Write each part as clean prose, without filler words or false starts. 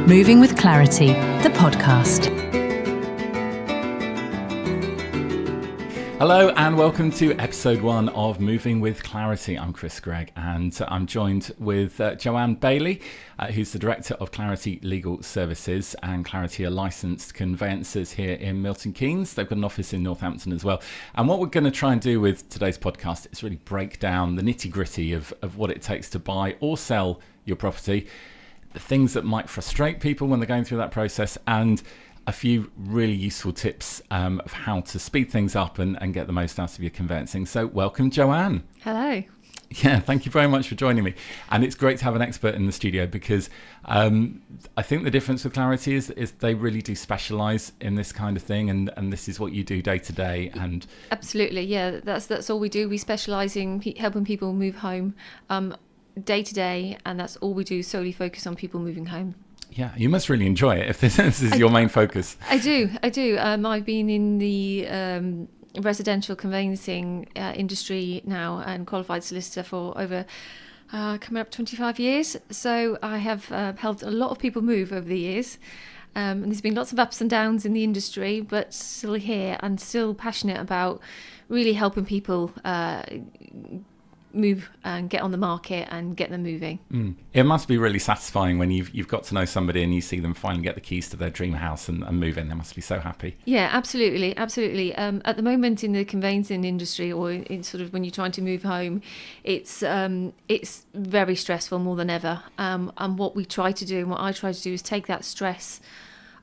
Moving with Clarity, the podcast. Hello and welcome to episode 1 of Moving with Clarity. I'm Chris Gregg and I'm joined with Joanne Bailey, who's the Director of Clarity Legal Services, and Clarity are licensed conveyancers here in Milton Keynes. They've got an office in Northampton as well. And what we're going to try and do with today's podcast is really break down the nitty-gritty of what it takes to buy or sell your property, the things that might frustrate people when they're going through that process, and a few really useful tips of how to speed things up and get the most out of your conveyancing. So welcome, Joanne. Hello. Yeah, thank you very much for joining me. And it's great to have an expert in the studio because I think the difference with Clarity is they really do specialise in this kind of thing, and this is what you do day to day. And absolutely, yeah, that's all we do. We specialise in helping people move home day to day, and that's all we do, solely focus on people moving home. Yeah, you must really enjoy it if this is your main focus. I do. I've been in the residential conveyancing industry now and qualified solicitor for over coming up 25 years. So I have helped a lot of people move over the years. And there's been lots of ups and downs in the industry, but still here and still passionate about really helping people move and get on the market and get them moving. It must be really satisfying when you've got to know somebody and you see them finally get the keys to their dream house and move in. They must be so happy. Yeah, absolutely. At the moment in the conveyancing industry, or in sort of when you're trying to move home, it's very stressful more than ever. And what we try to do, and what I try to do, is take that stress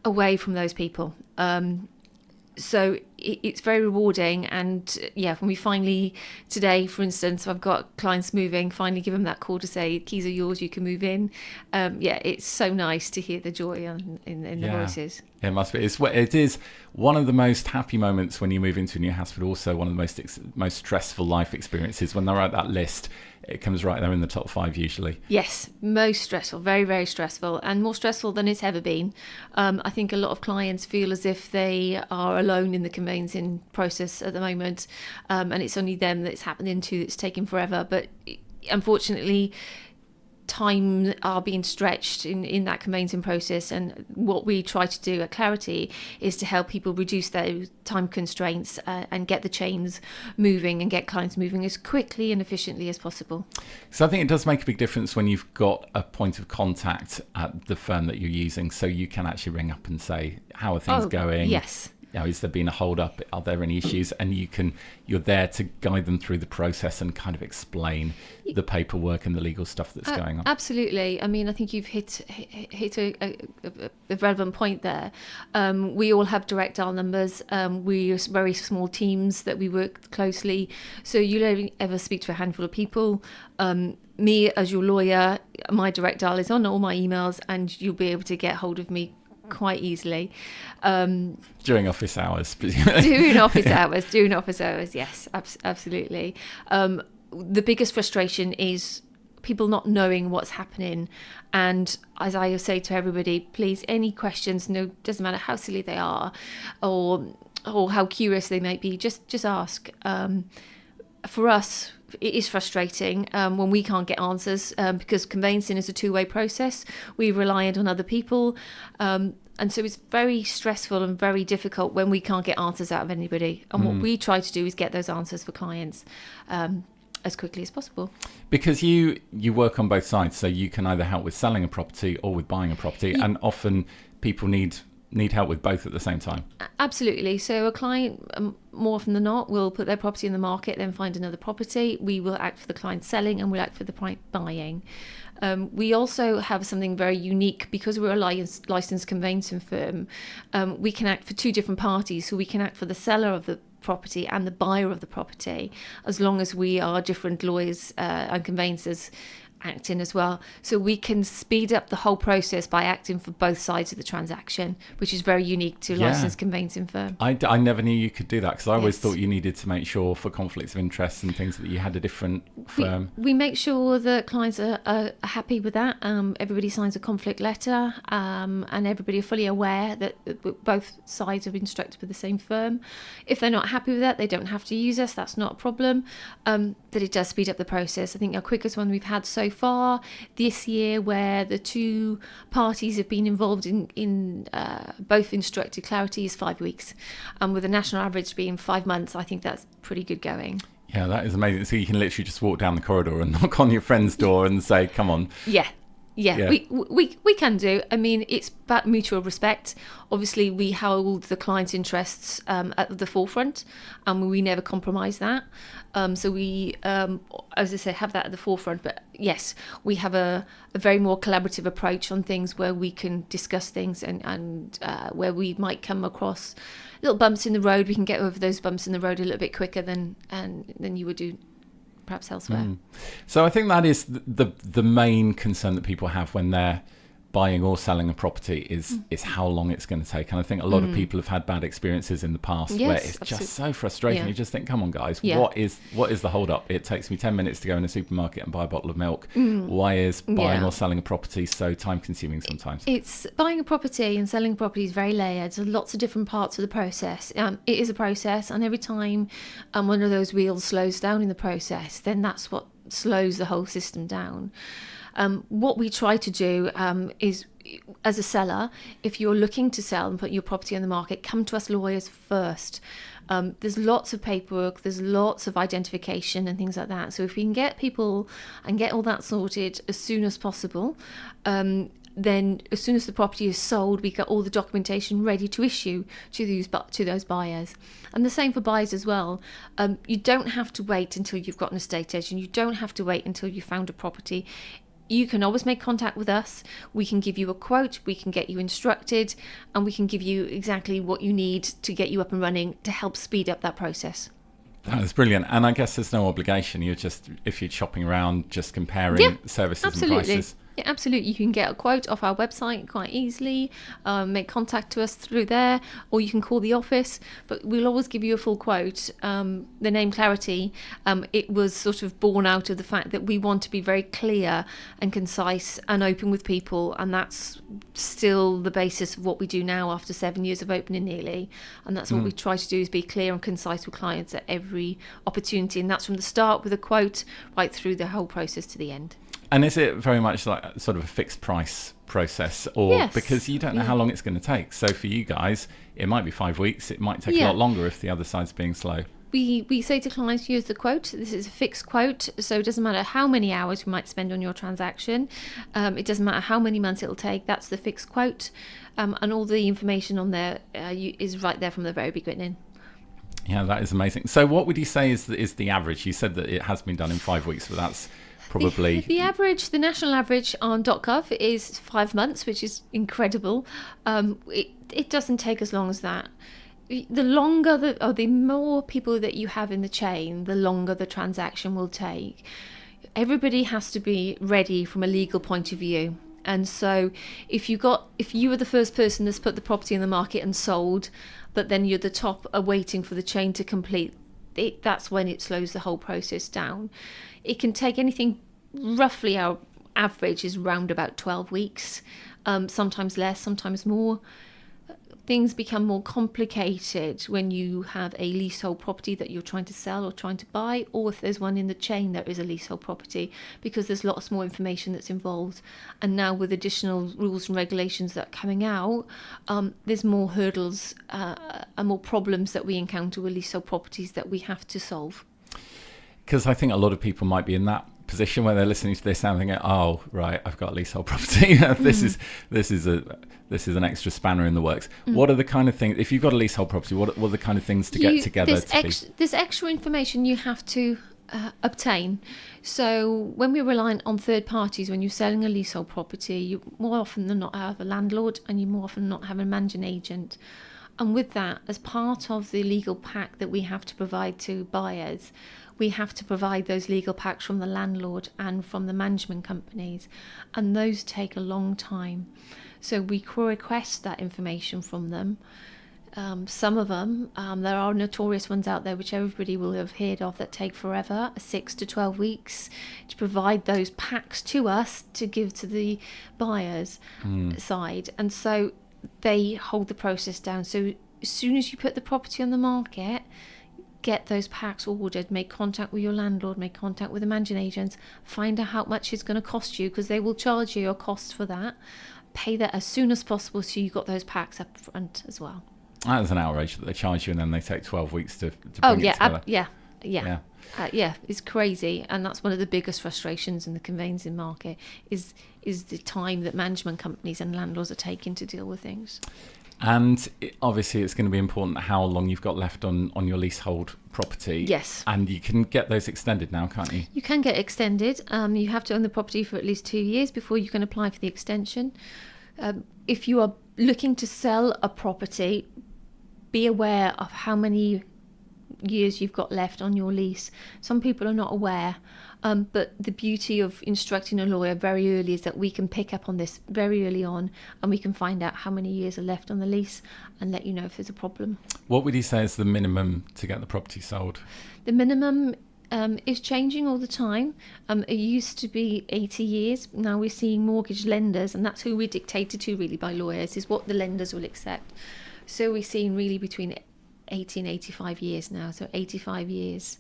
away from those people. So it's very rewarding, and yeah, when we finally, today for instance, I've got clients moving, finally give them that call to say keys are yours, you can move in. It's so nice to hear the joy in the voices. It must be. It is one of the most happy moments when you move into a new house, but also one of the most stressful life experiences when they're at that list. It comes right there in the top 5 usually. Yes, most stressful, very, very stressful, and more stressful than it's ever been. I think a lot of clients feel as if they are alone in the conveyancing process at the moment, and it's only them that's happening to, that's taking forever. But unfortunately, time are being stretched in that conveyancing process, and what we try to do at Clarity is to help people reduce those time constraints and get the chains moving and get clients moving as quickly and efficiently as possible. So I think it does make a big difference when you've got a point of contact at the firm that you're using, so you can actually ring up and say, how are things going? Yes. Is there been a hold up? Are there any issues? And you're there to guide them through the process and kind of explain the paperwork and the legal stuff that's going on. Absolutely. I mean, I think you've hit a relevant point there. We all have direct dial numbers. We're very small teams that we work closely. So you'll only ever speak to a handful of people. Me as your lawyer, my direct dial is on all my emails, and you'll be able to get hold of me quite easily. During office hours. During office hours, yes, absolutely. The biggest frustration is people not knowing what's happening. And as I say to everybody, please, any questions, doesn't matter how silly they are or how curious they might be, just ask. For us, it is frustrating when we can't get answers because conveyancing is a two-way process. We rely on other people. And so it's very stressful and very difficult when we can't get answers out of anybody. And what we try to do is get those answers for clients as quickly as possible. Because you work on both sides, so you can either help with selling a property or with buying a property, and often people need help with both at the same time. Absolutely. So a client, more often than not, will put their property in the market, then find another property. We will act for the client selling, and we'll act for the client buying. We also have something very unique because we're a licensed conveyancing firm. We can act for two different parties. So we can act for the seller of the property and the buyer of the property, as long as we are different lawyers and conveyancers acting as well. So we can speed up the whole process by acting for both sides of the transaction, which is very unique to a licensed conveyancing firm. I never knew you could do that, because I always thought you needed to make sure for conflicts of interest and things that you had a different firm. We make sure that clients are happy with that. Everybody signs a conflict letter, and everybody are fully aware that both sides have been instructed with the same firm. If they're not happy with that, they don't have to use us. That's not a problem. But it does speed up the process. I think our quickest one we've had so so far this year where the two parties have been involved in both instructed clarity is 5 weeks, and with the national average being 5 months, I think that's pretty good going. Yeah, that is amazing. So you can literally just walk down the corridor and knock on your friend's door and say, come on. Yeah. We can do. I mean, it's about mutual respect. Obviously, we hold the client's interests at the forefront, and we never compromise that. So we, as I say, have that at the forefront. But yes, we have a very more collaborative approach on things where we can discuss things and where we might come across little bumps in the road. We can get over those bumps in the road a little bit quicker than you would do perhaps elsewhere. So I think that is the main concern that people have when they're buying or selling a property is how long it's going to take. And I think a lot of people have had bad experiences in the past where it's just so frustrating. You just think, come on guys, what is the hold up? It takes me 10 minutes to go in a supermarket and buy a bottle of milk. Why is buying or selling a property so time consuming sometimes? It's buying a property and selling a property is very layered. There's lots of different parts of the process. It is a process, and every time one of those wheels slows down in the process, then that's what slows the whole system down. What we try to do is, as a seller, if you're looking to sell and put your property on the market, come to us lawyers first. There's lots of paperwork, there's lots of identification and things like that. So if we can get people and get all that sorted as soon as possible, then as soon as the property is sold, we get all the documentation ready to issue to those buyers. And the same for buyers as well. You don't have to wait until you've got an estate agent. You don't have to wait until you've found a property. You can always make contact with us. We can give you a quote, we can get you instructed, and we can give you exactly what you need to get you up and running to help speed up that process. That's brilliant. And I guess there's no obligation. You're just, if you're shopping around, just comparing services and prices. Yeah, absolutely. You can get a quote off our website quite easily, make contact to us through there, or you can call the office, but we'll always give you a full quote. The name Clarity, it was sort of born out of the fact that we want to be very clear and concise and open with people, and that's still the basis of what we do now after 7 years of opening nearly, and that's what we try to do, is be clear and concise with clients at every opportunity, and that's from the start with a quote right through the whole process to the end. And is it very much like sort of a fixed price process, or yes, because you don't know how long it's going to take? So for you guys, it might be 5 weeks. It might take a lot longer if the other side's being slow. We say to clients, use the quote. This is a fixed quote, so it doesn't matter how many hours we might spend on your transaction. It doesn't matter how many months it'll take. That's the fixed quote, and all the information on there is right there from the very beginning. Yeah, that is amazing. So what would you say is the average? You said that it has been done in 5 weeks, but that's probably the average. The national average on .gov is 5 months, which is incredible. It doesn't take as long as that. The longer the more people that you have in the chain, the longer the transaction will take. Everybody has to be ready from a legal point of view. And so if you were the first person that's put the property in the market and sold, but then you're the top waiting for the chain to complete, that's when it slows the whole process down. It can take anything, roughly our average is round about 12 weeks, sometimes less, sometimes more. Things become more complicated when you have a leasehold property that you're trying to sell or trying to buy, or if there's one in the chain that is a leasehold property, because there's lots more information that's involved. And now with additional rules and regulations that are coming out, there's more hurdles and more problems that we encounter with leasehold properties that we have to solve. Because I think a lot of people might be in that position where they're listening to this and thinking, oh right, I've got a leasehold property. This is an extra spanner in the works. What are the kind of things, if you've got a leasehold property, what are the kind of things to get together? There's extra information you have to obtain. So when we're reliant on third parties, when you're selling a leasehold property, you more often than not have a landlord, and you more often than not have a managing agent. And with that, as part of the legal pack that we have to provide to buyers, we have to provide those legal packs from the landlord and from the management companies, and those take a long time. So we request that information from them. Some of them, there are notorious ones out there which everybody will have heard of that take forever, 6 to 12 weeks to provide those packs to us to give to the buyer's side. And so they hold the process down. So as soon as you put the property on the market, get those packs ordered, make contact with your landlord, make contact with the managing agents, find out how much it's going to cost you, because they will charge you a cost for that. Pay that as soon as possible so you've got those packs up front as well. That's an outrage that they charge you and then they take 12 weeks to bring it together. Yeah, it's crazy, and that's one of the biggest frustrations in the conveyancing market is the time that management companies and landlords are taking to deal with things. And obviously it's going to be important how long you've got left on your leasehold property. Yes. And you can get those extended now, can't you? You can get extended. You have to own the property for at least 2 years before you can apply for the extension. If you are looking to sell a property, be aware of how many years you've got left on your lease. Some people are not aware, but the beauty of instructing a lawyer very early is that we can pick up on this very early on, and we can find out how many years are left on the lease and let you know if there's a problem. What would you say is the minimum to get the property sold? The minimum is changing all the time. It used to be 80 years. Now we're seeing mortgage lenders, and that's who we're dictated to really by lawyers, is what the lenders will accept. So we're seeing really between 80 and 85 years now, so 85 years.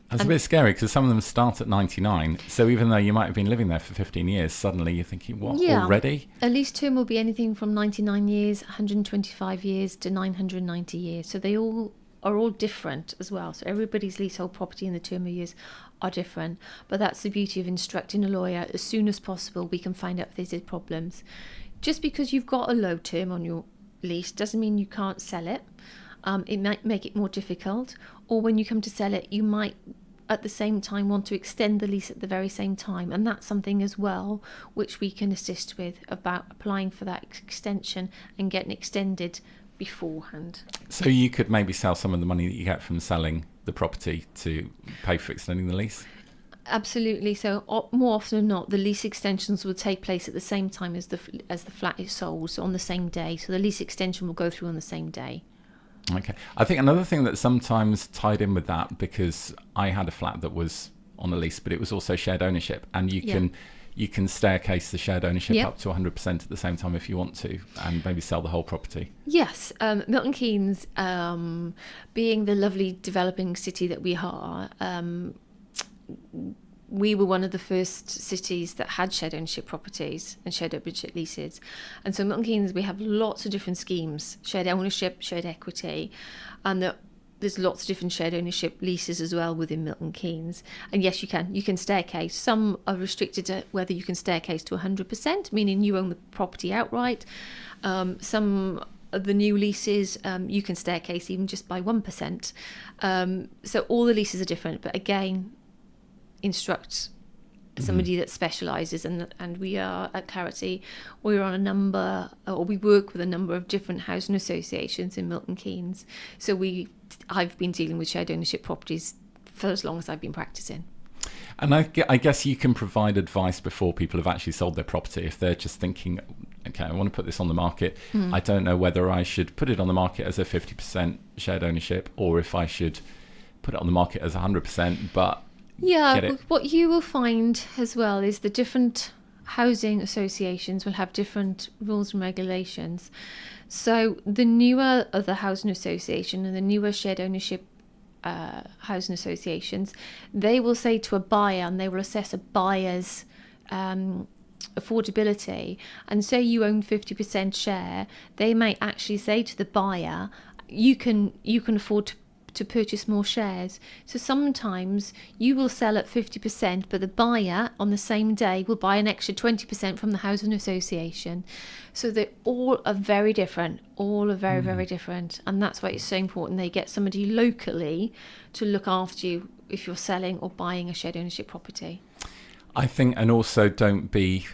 That's a bit scary because some of them start at 99. So even though you might have been living there for 15 years, suddenly you're thinking, what, already? A lease term will be anything from 99 years, 125 years to 990 years. So they all are all different as well. So everybody's leasehold property and the term of years are different. But that's the beauty of instructing a lawyer. As soon as possible, we can find out if there's problems. Just because you've got a low term on your lease doesn't mean you can't sell it. It might make it more difficult, or when you come to sell it, you might at the same time want to extend the lease at the very same time, and that's something as well which we can assist with, about applying for that extension and getting extended beforehand. So you could maybe sell some of the money that you get from selling the property to pay for extending the lease? Absolutely. So more often than not, the lease extensions will take place at the same time as the flat is sold, so on the same day. So the lease extension will go through on the same day. Okay. I think another thing that sometimes tied in with that, because I had a flat that was on a lease, but it was also shared ownership, and you can staircase the shared ownership up to 100% at the same time if you want to, and maybe sell the whole property. Yes. Milton Keynes, being the lovely developing city that we are, we were one of the first cities that had shared ownership properties and shared ownership leases. And so Milton Keynes, we have lots of different schemes, shared ownership, shared equity, and there's lots of different shared ownership leases as well within Milton Keynes. And yes, you can staircase. Some are restricted to whether you can staircase to 100%, meaning you own the property outright. Some of the new leases, you can staircase even just by 1%. So all the leases are different, but again, instruct somebody that specialises, and we are at Clarity, we're on we work with a number of different housing associations in Milton Keynes. So I've been dealing with shared ownership properties for as long as I've been practicing. And I guess you can provide advice before people have actually sold their property. If they're just thinking, okay, I want to put this on the market, I don't know whether I should put it on the market as a 50% shared ownership, or if I should put it on the market as 100%, but what you will find as well is the different housing associations will have different rules and regulations. So the newer of the housing association and the newer shared ownership housing associations, they will say to a buyer, and they will assess a buyer's affordability, and say you own 50% share, they may actually say to the buyer, you can afford to purchase more shares. So sometimes you will sell at 50%, but the buyer on the same day will buy an extra 20% from the housing association. So they all are very different. All are very, very different. And that's why it's so important they get somebody locally to look after you if you're selling or buying a shared ownership property. I think, and also don't be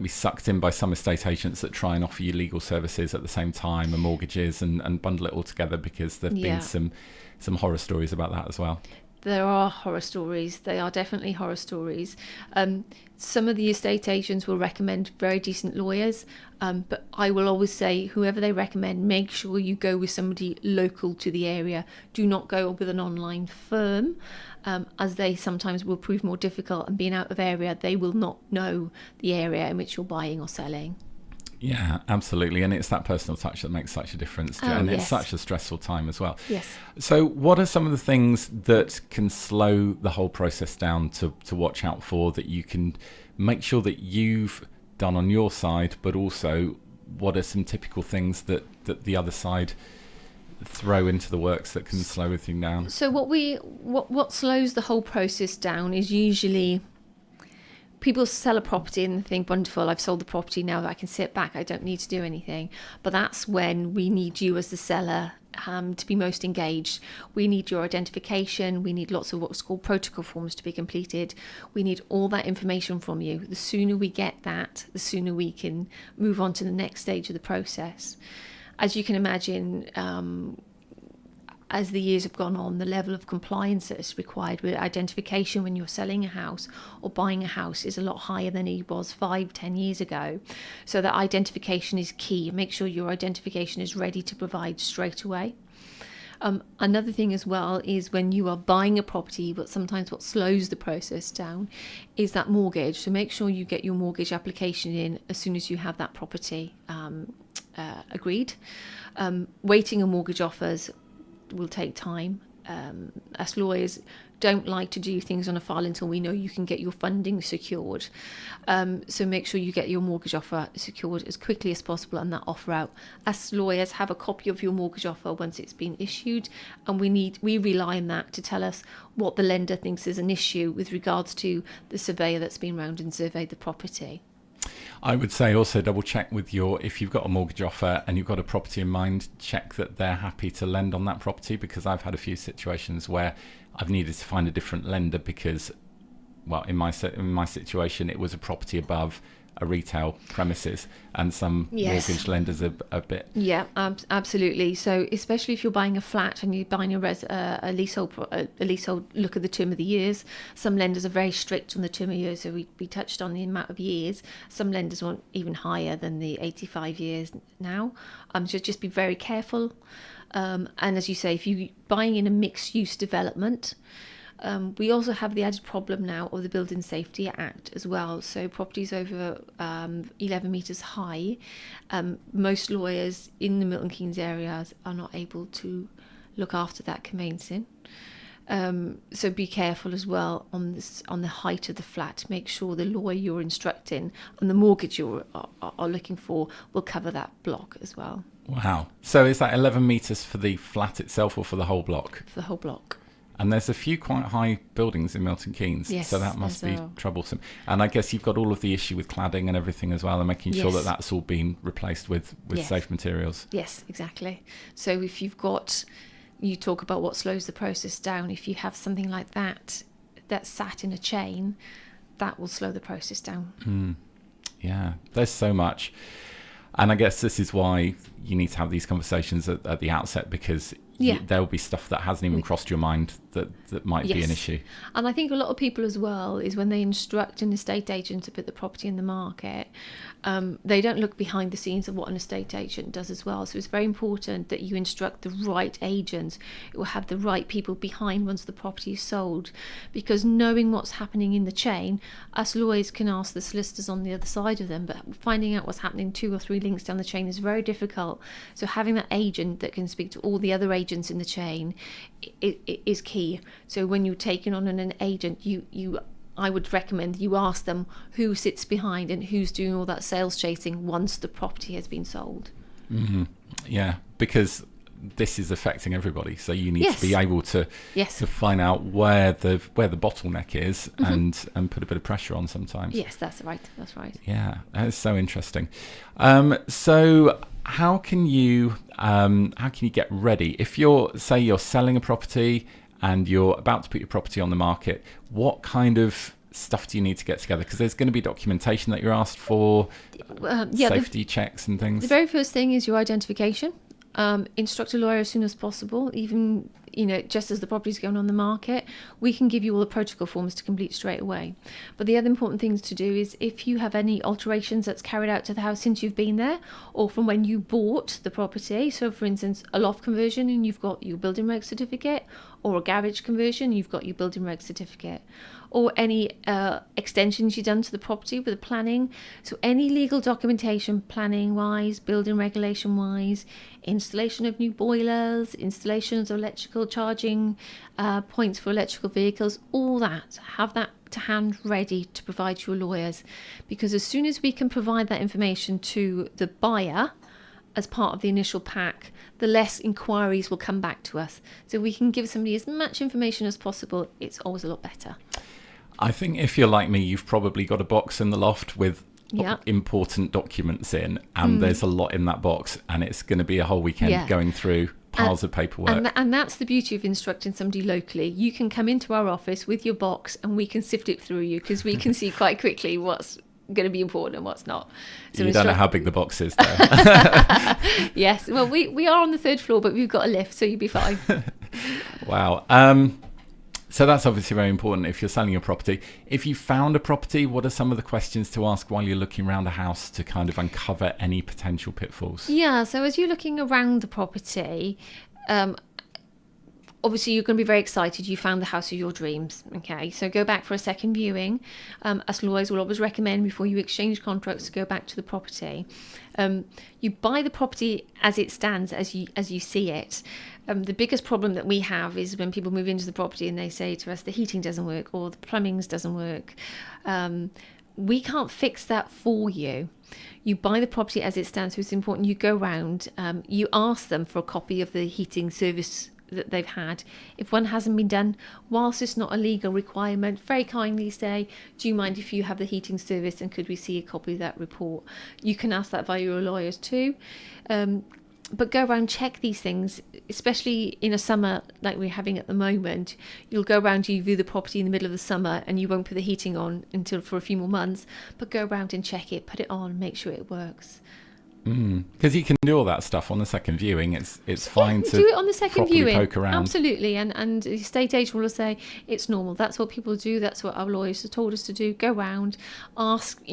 sucked in by some estate agents that try and offer you legal services at the same time and mortgages and bundle it all together, because there've been some horror stories about that as well. There are horror stories. They are definitely horror stories. Some of the estate agents will recommend very decent lawyers, but I will always say, whoever they recommend, make sure you go with somebody local to the area. Do not go with an online firm, as they sometimes will prove more difficult, and being out of area, they will not know the area in which you're buying or selling. Yeah, absolutely. And it's that personal touch that makes such a difference, Jo. And it's such a stressful time as well. Yes. So what are some of the things that can slow the whole process down to watch out for, that you can make sure that you've done on your side, but also what are some typical things that the other side throw into the works that can slow everything down? So what slows the whole process down is usually people sell a property and think, wonderful, I've sold the property, now that I can sit back, I don't need to do anything. But that's when we need you as the seller to be most engaged. We need your identification. We need lots of what's called protocol forms to be completed. We need all that information from you. The sooner we get that, the sooner we can move on to the next stage of the process. As you can imagine, as the years have gone on, the level of compliance that is required with identification when you're selling a house or buying a house is a lot higher than it was 5-10 years ago. So that identification is key. Make sure your identification is ready to provide straight away. Another thing as well is when you are buying a property, but sometimes what slows the process down is that mortgage. So make sure you get your mortgage application in as soon as you have that property agreed. Waiting on mortgage offers will take time. Us lawyers don't like to do things on a file until we know you can get your funding secured. So make sure you get your mortgage offer secured as quickly as possible and that offer out. Us lawyers have a copy of your mortgage offer once it's been issued, and we rely on that to tell us what the lender thinks is an issue with regards to the surveyor that's been round and surveyed the property. I would say also double check with if you've got a mortgage offer and you've got a property in mind, check that they're happy to lend on that property, because I've had a few situations where I've needed to find a different lender because, well, in my situation, it was a property above a retail premises, and some mortgage lenders are a bit. Yeah, absolutely. So especially if you're buying a flat and you're buying a leasehold look at the term of the years. Some lenders are very strict on the term of years, so we touched on the amount of years. Some lenders want even higher than the 85 years now. So just be very careful. And as you say, if you're buying in a mixed use development, we also have the added problem now of the Building Safety Act as well. So properties over 11 metres high, most lawyers in the Milton Keynes areas are not able to look after that conveyancing. So be careful as well on the height of the flat. Make sure the lawyer you're instructing and the mortgage you are looking for will cover that block as well. Wow. So is that 11 metres for the flat itself or for the whole block? For the whole block. And there's a few quite high buildings in Milton Keynes, yes, so that must be troublesome. And I guess you've got all of the issue with cladding and everything as well, and making sure that that's all been replaced with safe materials. Yes, exactly. So if you talk about what slows the process down, if you have something like that that's sat in a chain, that will slow the process down. Yeah, there's so much. And I guess this is why you need to have these conversations at the outset, because there will be stuff that hasn't even crossed your mind that might be an issue. And I think a lot of people as well is when they instruct an estate agent to put the property in the market, they don't look behind the scenes of what an estate agent does as well. So it's very important that you instruct the right agents who will have the right people behind once the property is sold, because knowing what's happening in the chain, us lawyers can ask the solicitors on the other side of them, but finding out what's happening 2 or 3 links down the chain is very difficult. So having that agent that can speak to all the other agents in the chain is key. So when you're taking on an agent, I would recommend you ask them who sits behind and who's doing all that sales chasing once the property has been sold. Mm-hmm. Yeah, because this is affecting everybody, so you need to be able to find out where the bottleneck is, and put a bit of pressure on sometimes. Yes, that's right. Yeah, that's so interesting. So how can you get ready if you're selling a property and you're about to put your property on the market? What kind of stuff do you need to get together? Because there's going to be documentation that you're asked for, safety checks and things. The very first thing is your identification. Instruct a lawyer as soon as possible, even just as the property's going on the market. We can give you all the protocol forms to complete straight away. But the other important things to do is if you have any alterations that's carried out to the house since you've been there or from when you bought the property, so for instance a loft conversion and you've got your building reg certificate, or a garage conversion, you've got your building reg certificate, or any extensions you've done to the property with the planning. So any legal documentation, planning wise, building regulation wise, installation of new boilers, installations of electrical charging points for electrical vehicles, all that, have that to hand ready to provide to your lawyers, because as soon as we can provide that information to the buyer as part of the initial pack, the less inquiries will come back to us. So we can give somebody as much information as possible. It's always a lot better. I think if you're like me, you've probably got a box in the loft with important documents in, and there's a lot in that box, and it's going to be a whole weekend going through piles of paperwork. And that's the beauty of instructing somebody locally. You can come into our office with your box and we can sift it through you, because we can see quite quickly what's going to be important and what's not. So you don't know how big the box is, though. Yes. Well, we are on the 3rd floor, but we've got a lift, so you'll be fine. Wow. So that's obviously very important if you're selling a property. If you found a property, what are some of the questions to ask while you're looking around a house to kind of uncover any potential pitfalls? Yeah, so as you're looking around the property, obviously you're going to be very excited you found the house of your dreams. Okay, so go back for a second viewing. Us lawyers will always recommend, before you exchange contracts, to go back to the property. You buy the property as it stands, as you see it. The biggest problem that we have is when people move into the property and they say to us the heating doesn't work or the plumbing doesn't work. We can't fix that for you. You buy the property as it stands, so it's important you go round, you ask them for a copy of the heating service that they've had. If one hasn't been done, whilst it's not a legal requirement, very kindly say, do you mind if you have the heating service, and could we see a copy of that report? You can ask that via your lawyers too. But go around, check these things, especially in a summer like we're having at the moment. You'll go around, you view the property in the middle of the summer, and you won't put the heating on until for a few more months, but go around and check it, put it on, make sure it works. Because you can do all that stuff on the second viewing. It's fine to do it on the second viewing. Poke around. Absolutely, and the estate agent will say it's normal. That's what people do. That's what our lawyers have told us to do. Go round, ask.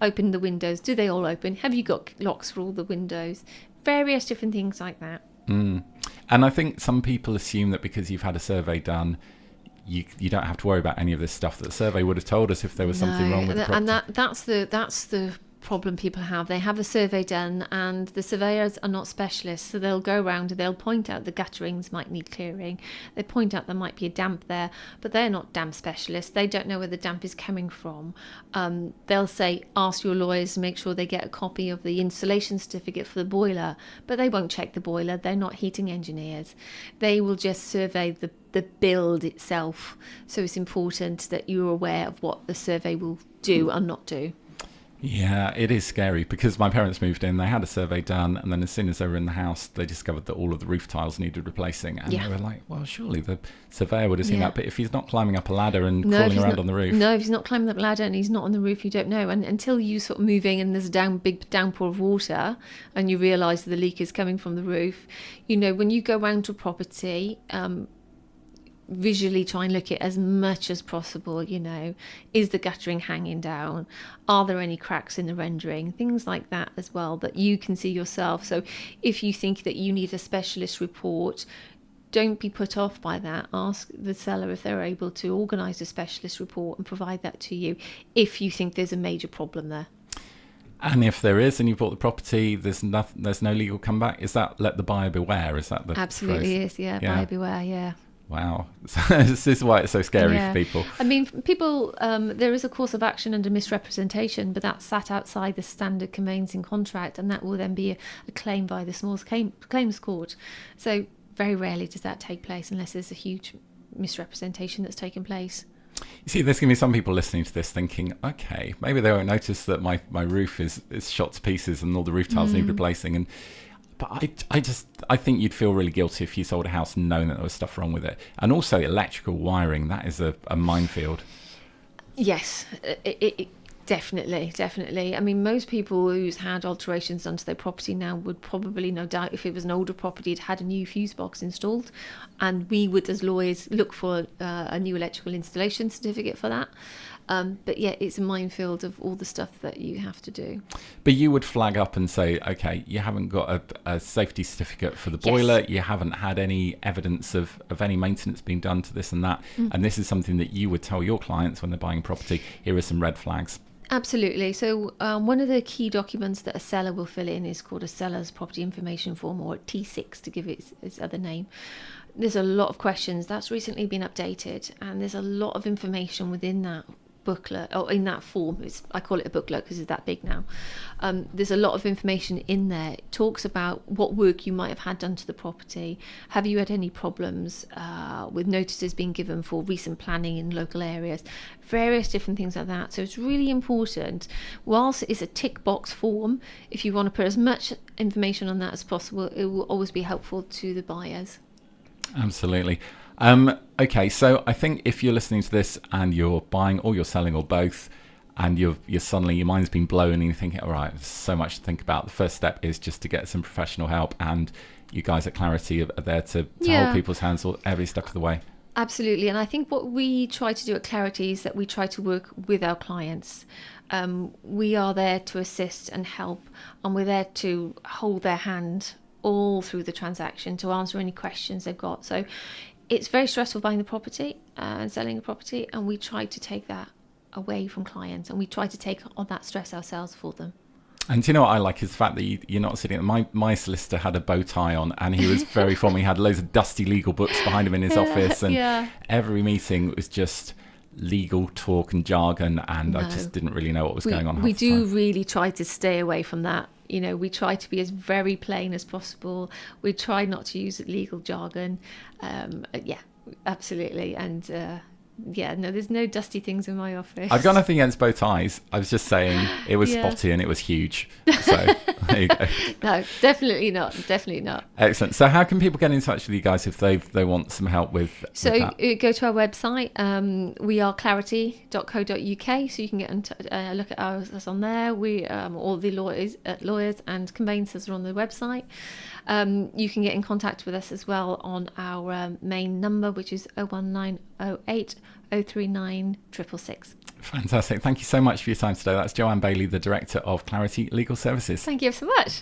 Open the windows. Do they all open? Have you got locks for all the windows? Various different things like that. And I think some people assume that because you've had a survey done, you don't have to worry about any of this stuff that the survey would have told us if there was something wrong with the property. And that's the problem people have. They have a survey done, and the surveyors are not specialists, so they'll go around and they'll point out the gutterings might need clearing. They point out there might be a damp there, but they're not damp specialists. They don't know where the damp is coming from. They'll say, ask your lawyers to make sure they get a copy of the installation certificate for the boiler, but they won't check the boiler. They're not heating engineers. They will just survey the build itself. So it's important that you're aware of what the survey will do and not do. Yeah, it is scary, because my parents moved in, they had a survey done, and then as soon as they were in the house, they discovered that all of the roof tiles needed replacing. And they were like, well, surely the surveyor would have seen that. But if he's not climbing up a ladder and crawling around on the roof. No, if he's not climbing up a ladder and he's not on the roof, you don't know. And until you sort of move in and there's a big downpour of water and you realise the leak is coming from the roof, when you go round to a property, visually try and look at as much as possible. Is the guttering hanging down? Are there any cracks in the rendering? Things like that as well that you can see yourself. So if you think that you need a specialist report, don't be put off by that. Ask the seller if they're able to organise a specialist report and provide that to you if you think there's a major problem there. And if there is, and you bought the property, there's no legal comeback. Is that let the buyer beware? Is that the absolutely phrase? Is, yeah. Buyer beware, yeah. Wow. This is why it's so scary for people. I mean, people, there is a course of action under misrepresentation, but that's sat outside the standard conveyancing contract, and that will then be a claim by the small claims court. So very rarely does that take place unless there's a huge misrepresentation that's taken place. You see, there's going to be some people listening to this thinking, okay, maybe they won't notice that my roof is shot to pieces and all the roof tiles need replacing. But I think you'd feel really guilty if you sold a house knowing that there was stuff wrong with it. And also electrical wiring, that is a minefield. Yes, definitely. I mean, most people who's had alterations done to their property now would probably, no doubt, if it was an older property, it had a new fuse box installed. And we would, as lawyers, look for a new electrical installation certificate for that. But yeah, it's a minefield of all the stuff that you have to do. But you would flag up and say, okay, you haven't got a safety certificate for the boiler, you haven't had any evidence of any maintenance being done to this and that, and this is something that you would tell your clients when they're buying property, here are some red flags. Absolutely. So one of the key documents that a seller will fill in is called a seller's property information form, or a T6 to give it its other name. There's a lot of questions that's recently been updated, and there's a lot of information within that booklet, or in that form. I call it a booklet because it's that big now. There's a lot of information in there. It talks about what work you might have had done to the property. Have you had any problems with notices being given for recent planning in local areas? Various different things like that. So it's really important. Whilst it's a tick box form, if you want to put as much information on that as possible, it will always be helpful to the buyers. Absolutely. Okay, so I think if you're listening to this and you're buying or you're selling or both, and you're suddenly, your mind's been blown and you're thinking, all right, there's so much to think about. The first step is just to get some professional help, and you guys at Clarity are there to hold people's hands every step of the way. Absolutely. And I think what we try to do at Clarity is that we try to work with our clients. We are there to assist and help, and we're there to hold their hand all through the transaction, to answer any questions they've got. So it's very stressful buying the property and selling a property, and we try to take that away from clients, and we try to take on that stress ourselves for them. And do you know what I like is the fact that you're not sitting. My solicitor had a bow tie on, and he was very formal. He had loads of dusty legal books behind him in his office, and every meeting was just legal talk and jargon, and I just didn't really know what was going on. We do really try to stay away from that. You know, we try to be as very plain as possible. We try not to use legal jargon. Absolutely. And there's no dusty things in my office. I've got nothing against bow ties. I was just saying it was spotty and it was huge. So there you go. No, definitely not. Definitely not. Excellent. So how can people get in touch with you guys if they want some help with that? Go to our website. We are clarity.co.uk, so you can get look at us on there. We all the lawyers and conveyancers are on the website. You can get in contact with us as well on our main number, which is 01908 039 666. Fantastic. Thank you so much for your time today. That's Joanne Bailey, the Director of Clarity Legal Services. Thank you so much.